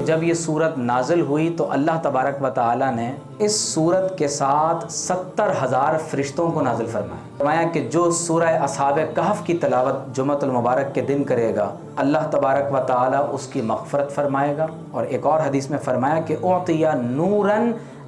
جب یہ صورت نازل ہوئی تو اللہ تبارک و تعالی نے اس صورت کے ساتھ 70,000 فرشتوں کو نازل فرمایا کہ جو سورہ اصحاب کہف کی تلاوت جمعۃ المبارک کے دن کرے گا اللہ تبارک و تعالی اس کی مغفرت فرمائے گا۔ اور ایک اور حدیث میں فرمایا کہ اعطی نورا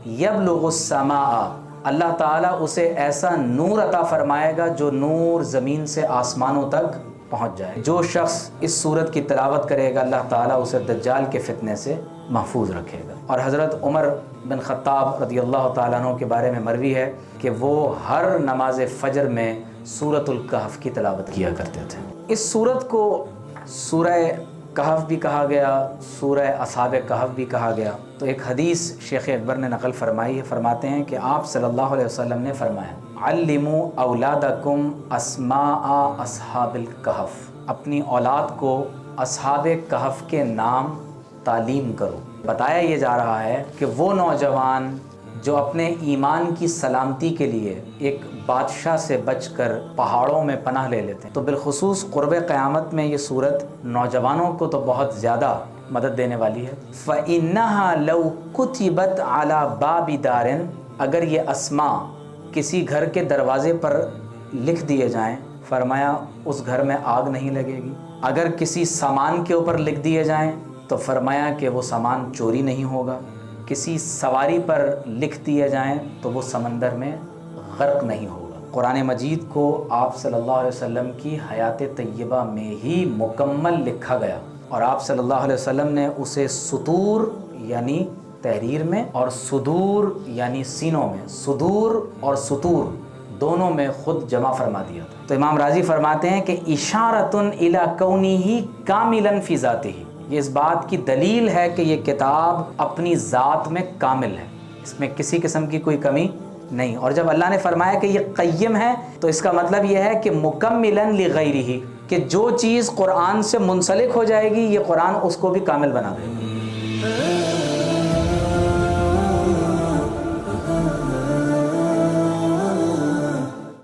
یبلغ السماء، اللہ تعالیٰ اسے ایسا نور عطا فرمائے گا جو نور زمین سے آسمانوں تک پہنچ جائے۔ جو شخص اس صورت کی تلاوت کرے گا اللہ تعالیٰ اسے دجال کے فتنے سے محفوظ رکھے گا۔ اور حضرت عمر بن خطاب رضی اللہ تعالیٰ عنہ کے بارے میں مروی ہے کہ وہ ہر نماز فجر میں سورۃ الکہف کی تلاوت کیا کرتے تھے۔ اس صورت کو سورہ کہف بھی کہا گیا، سورہ اصحاب کہف بھی کہا گیا۔ تو ایک حدیث شیخ اکبر نے نقل فرمائی ہے، فرماتے ہیں کہ آپ صلی اللہ علیہ وسلم نے فرمایا علموا اولادکم اسماء اصحاب الکہف، اپنی اولاد کو اصحاب کہف کے نام تعلیم کرو۔ بتایا یہ جا رہا ہے کہ وہ نوجوان جو اپنے ایمان کی سلامتی کے لیے ایک بادشاہ سے بچ کر پہاڑوں میں پناہ لے لیتے ہیں، تو بالخصوص قرب قیامت میں یہ صورت نوجوانوں کو تو بہت زیادہ مدد دینے والی ہے۔ فَإِنَّهَا لَوْ كُتِبَتْ عَلَى بَابِ دَارٍ، اگر یہ اسماء کسی گھر کے دروازے پر لکھ دیے جائیں، فرمایا اس گھر میں آگ نہیں لگے گی۔ اگر کسی سامان کے اوپر لکھ دیے جائیں تو فرمایا کہ وہ سامان چوری نہیں ہوگا۔ کسی سواری پر لکھ دیے جائیں تو وہ سمندر میں غرق نہیں ہوگا۔ قرآن مجید کو آپ صلی اللہ علیہ وسلم کی حیات طیبہ میں ہی مکمل لکھا گیا، اور آپ صلی اللہ علیہ وسلم نے اسے سطور یعنی تحریر میں اور صدور یعنی سینوں میں، صدور اور سطور دونوں میں خود جمع فرما دیا تھا۔ تو امام راضی فرماتے ہیں کہ اشارۃ الی کونہ کاملا فی ذاتہ، یہ اس بات کی دلیل ہے کہ یہ کتاب اپنی ذات میں کامل ہے، اس میں کسی قسم کی کوئی کمی نہیں۔ اور جب اللہ نے فرمایا کہ یہ قیم ہے تو اس کا مطلب یہ ہے کہ مکملا لغیرہ، کہ جو چیز قرآن سے منسلک ہو جائے گی یہ قرآن اس کو بھی کامل بنا دے گا۔